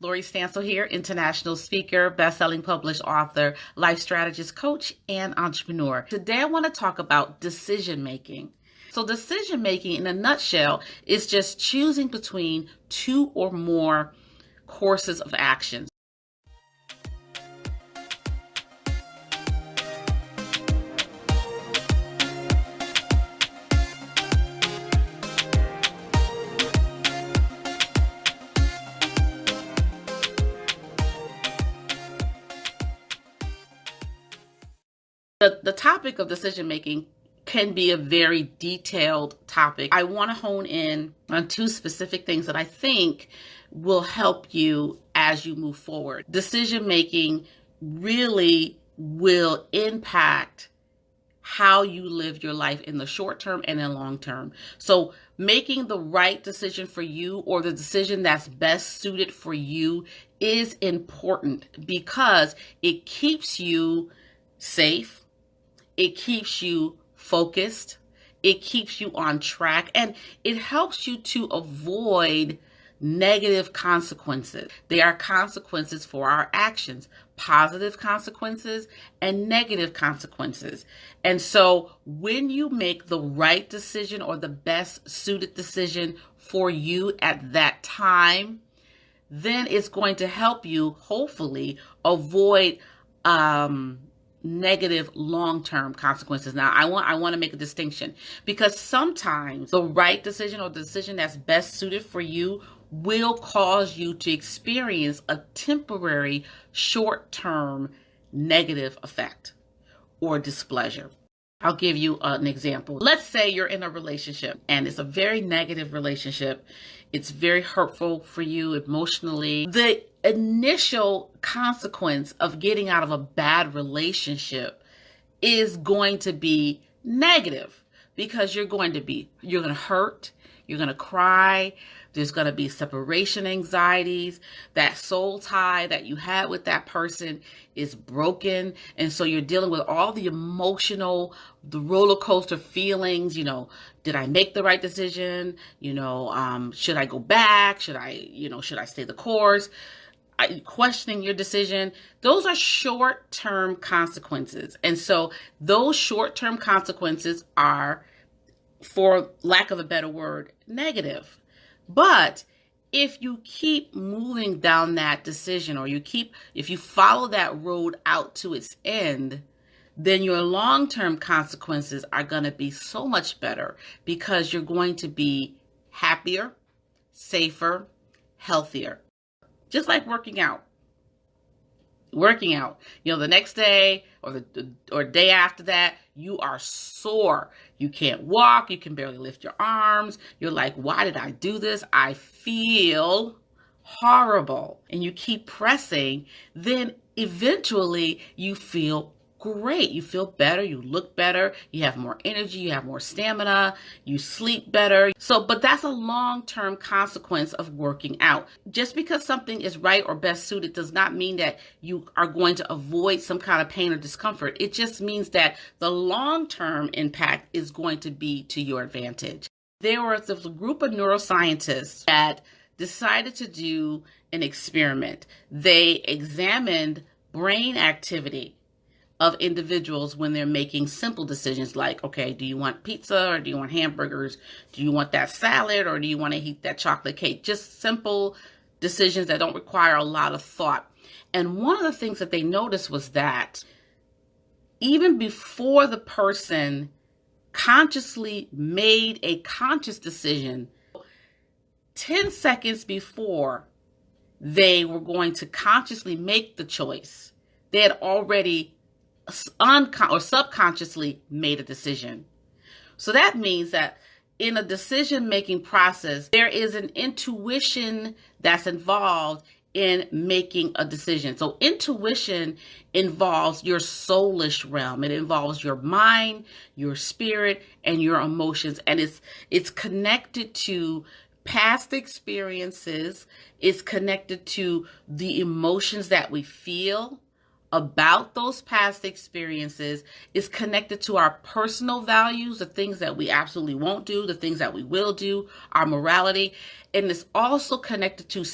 Lori Stansel here, international speaker, best-selling published author, life strategist, coach, and entrepreneur. Today I want to talk about decision making. So decision making in a nutshell is just choosing between two or more courses of action. The topic of decision making can be a very detailed topic. I want to hone in on two specific things that I think will help you as you move forward. Decision making really will impact how you live your life in the short term and in the long term. So making the right decision for you, or the decision that's best suited for you, is important because it keeps you safe. It keeps you focused, it keeps you on track, and it helps you to avoid negative consequences. There are consequences for our actions, positive consequences and negative consequences. And so when you make the right decision or the best suited decision for you at that time, then it's going to help you hopefully avoid negative long-term consequences. Now, I want to make a distinction, because sometimes the right decision or the decision that's best suited for you will cause you to experience a temporary short-term negative effect or displeasure. I'll give you an example. Let's say you're in a relationship and it's a very negative relationship. It's very hurtful for you emotionally. The initial consequence of getting out of a bad relationship is going to be negative, because you're going to hurt, you're going to cry, there's going to be separation anxieties, that soul tie that you had with that person is broken, and so you're dealing with all the emotional, the roller coaster feelings. Did I make the right decision? Should I go back? Should I stay the course? Questioning your decision. Those are short-term consequences. And so those short-term consequences are, for lack of a better word, negative. But if you keep moving down that decision, or if you follow that road out to its end, then your long-term consequences are going to be so much better, because you're going to be happier, safer, healthier. Just like working out, the next day or day after that, you are sore. You can't walk. You can barely lift your arms. You're like, why did I do this? I feel horrible. And you keep pressing. Then eventually you feel great. You feel better. You look better. You have more energy. You have more stamina. You sleep better. But that's a long-term consequence of working out. Just because something is right or best suited does not mean that you are going to avoid some kind of pain or discomfort. It just means that the long-term impact is going to be to your advantage. There was a group of neuroscientists that decided to do an experiment. They examined brain activity of individuals when they're making simple decisions like, okay, do you want pizza or do you want hamburgers? Do you want that salad or do you want to eat that chocolate cake? Just simple decisions that don't require a lot of thought. And one of the things that they noticed was that even before the person consciously made a conscious decision, 10 seconds before they were going to consciously make the choice, they had already subconsciously made a decision. So that means that in a decision-making process, there is an intuition that's involved in making a decision. So intuition involves your soulish realm. It involves your mind, your spirit, and your emotions. And it's connected to past experiences. It's connected to the emotions that we feel about those past experiences. Is connected to our personal values, the things that we absolutely won't do, the things that we will do, our morality. And it's also connected to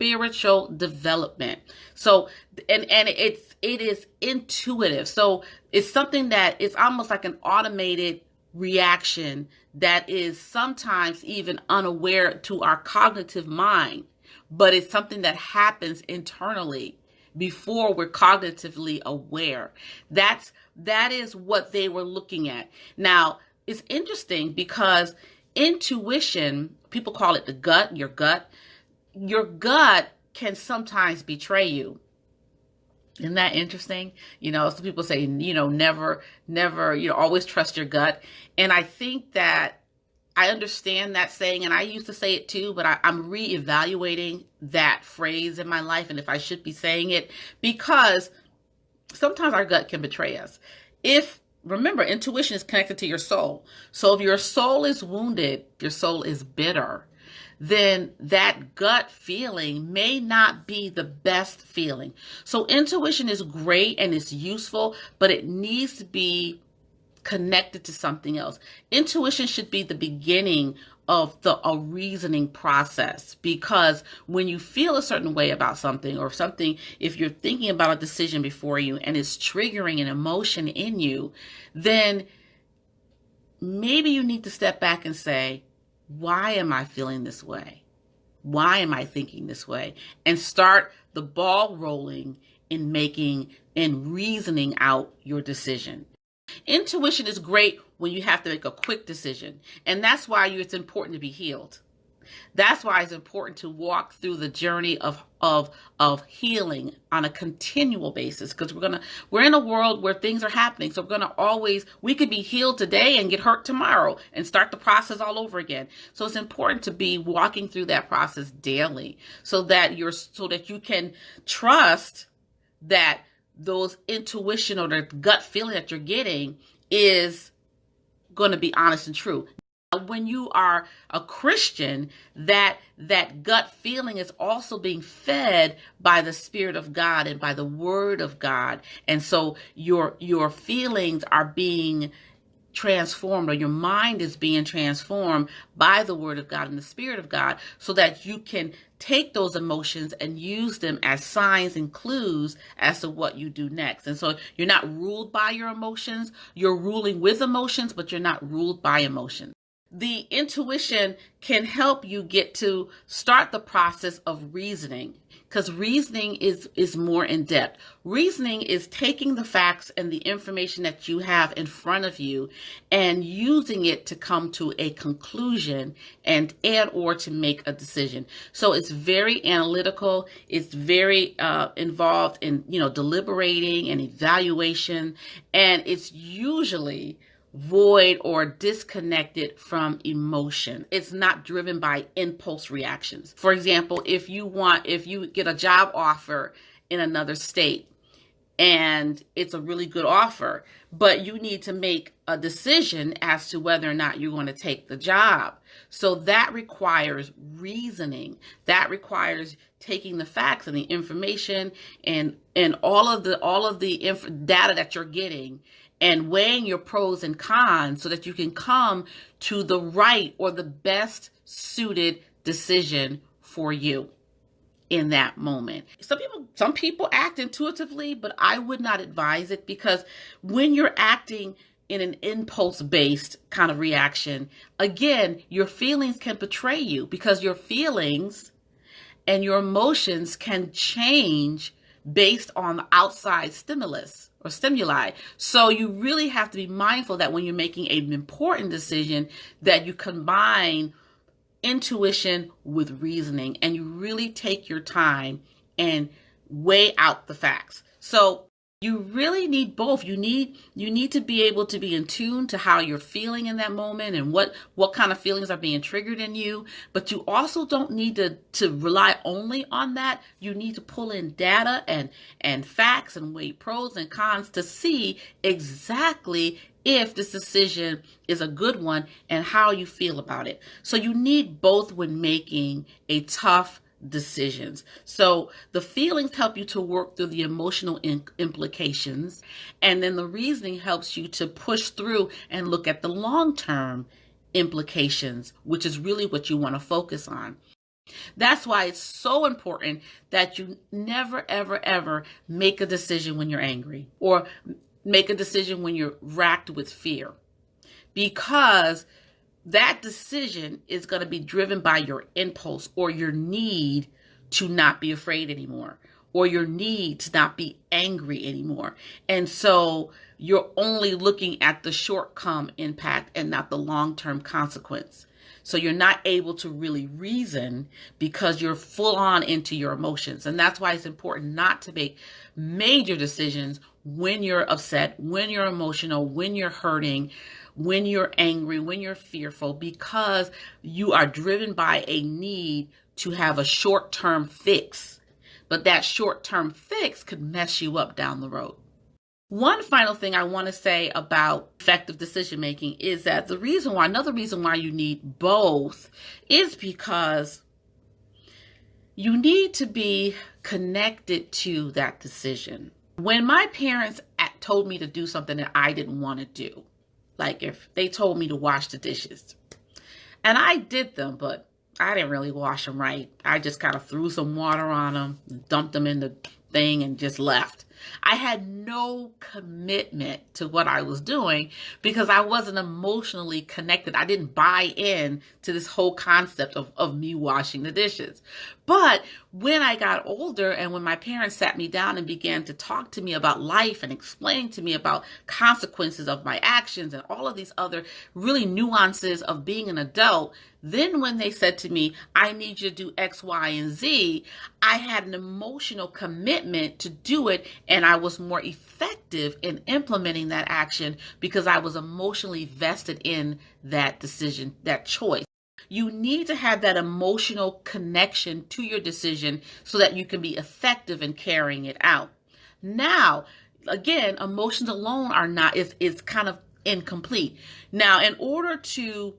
spiritual development. So, and it is intuitive. So it's something that is almost like an automated reaction that is sometimes even unaware to our cognitive mind, but it's something that happens internally before we're cognitively aware. That is what they were looking at. Now, it's interesting because intuition, people call it the gut, your gut. Your gut can sometimes betray you. Isn't that interesting? Some people say, never, always trust your gut. And I think that I understand that saying, and I used to say it too, but I'm reevaluating that phrase in my life and if I should be saying it, because sometimes our gut can betray us. Remember, intuition is connected to your soul. So if your soul is wounded, your soul is bitter, then that gut feeling may not be the best feeling. So intuition is great and it's useful, but it needs to be connected to something else. Intuition should be the beginning of a reasoning process, because when you feel a certain way about something or something, if you're thinking about a decision before you and it's triggering an emotion in you, then maybe you need to step back and say, why am I feeling this way? Why am I thinking this way? And start the ball rolling in making and reasoning out your decision. Intuition is great when you have to make a quick decision. And that's why it's important to be healed. That's why it's important to walk through the journey of healing on a continual basis, because we're in a world where things are happening. So we could be healed today and get hurt tomorrow and start the process all over again. So it's important to be walking through that process daily so that you can trust that those intuition or the gut feeling that you're getting is going to be honest and true. When you are a Christian, that gut feeling is also being fed by the Spirit of God and by the Word of God. And so your feelings are being transformed, or your mind is being transformed by the Word of God and the Spirit of God, so that you can take those emotions and use them as signs and clues as to what you do next. And so you're not ruled by your emotions. You're ruling with emotions, but you're not ruled by emotions. The intuition can help you get to start the process of reasoning, because reasoning is more in depth. Reasoning is taking the facts and the information that you have in front of you and using it to come to a conclusion and or to make a decision. So it's very analytical. It's very involved in deliberating and evaluation, and it's usually void or disconnected from emotion. It's not driven by impulse reactions. For example, if you get a job offer in another state and it's a really good offer, but you need to make a decision as to whether or not you're going to take the job. So that requires reasoning. That requires taking the facts and the information and all of the data that you're getting and weighing your pros and cons so that you can come to the right or the best suited decision for you in that moment. Some people act intuitively, but I would not advise it, because when you're acting in an impulse-based kind of reaction, again, your feelings can betray you, because your feelings and your emotions can change based on outside stimulus or stimuli. So you really have to be mindful that when you're making an important decision, that you combine intuition with reasoning and you really take your time and weigh out the facts. So you really need both. You need to be able to be in tune to how you're feeling in that moment and what kind of feelings are being triggered in you. But you also don't need to rely only on that. You need to pull in data and facts and weigh pros and cons to see exactly if this decision is a good one and how you feel about it. So you need both when making a tough decisions. So the feelings help you to work through the emotional implications, and then the reasoning helps you to push through and look at the long-term implications, which is really what you want to focus on. That's why it's so important that you never, ever, ever make a decision when you're angry or make a decision when you're racked with fear, because that decision is going to be driven by your impulse or your need to not be afraid anymore, or your need to not be angry anymore. And so you're only looking at the short-term impact and not the long-term consequence. So you're not able to really reason because you're full on into your emotions. And that's why it's important not to make major decisions when you're upset, when you're emotional, when you're hurting, when you're angry, when you're fearful, because you are driven by a need to have a short-term fix. But that short-term fix could mess you up down the road. One final thing I want to say about effective decision making is that another reason why you need both is because you need to be connected to that decision. When my parents told me to do something that I didn't want to do, like if they told me to wash the dishes, and I did them, but I didn't really wash them right. I just kind of threw some water on them, dumped them in the thing, and just left. I had no commitment to what I was doing because I wasn't emotionally connected. I didn't buy in to this whole concept of me washing the dishes. But when I got older and when my parents sat me down and began to talk to me about life and explain to me about consequences of my actions and all of these other really nuances of being an adult, then when they said to me, I need you to do X, Y, and Z, I had an emotional commitment to do it, and I was more effective in implementing that action because I was emotionally vested in that decision, that choice. You need to have that emotional connection to your decision so that you can be effective in carrying it out. Now, again, emotions alone is kind of incomplete. Now, in order to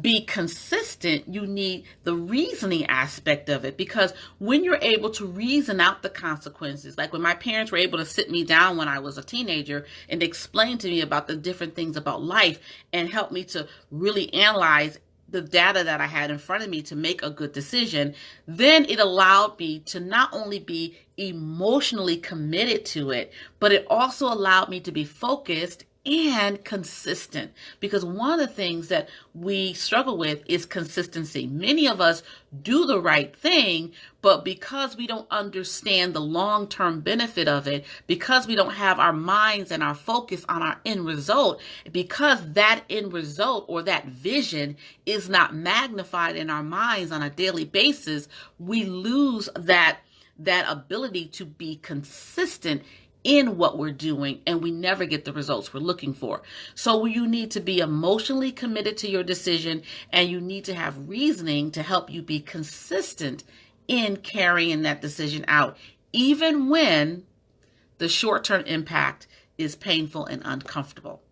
be consistent, you need the reasoning aspect of it, because when you're able to reason out the consequences, like when my parents were able to sit me down when I was a teenager and explain to me about the different things about life and help me to really analyze the data that I had in front of me to make a good decision, then it allowed me to not only be emotionally committed to it, but it also allowed me to be focused and consistent, because one of the things that we struggle with is consistency. Many of us do the right thing, but because we don't understand the long-term benefit of it, because we don't have our minds and our focus on our end result, because that end result or that vision is not magnified in our minds on a daily basis, we lose that ability to be consistent in what we're doing, and we never get the results we're looking for. So you need to be emotionally committed to your decision, and you need to have reasoning to help you be consistent in carrying that decision out, even when the short-term impact is painful and uncomfortable.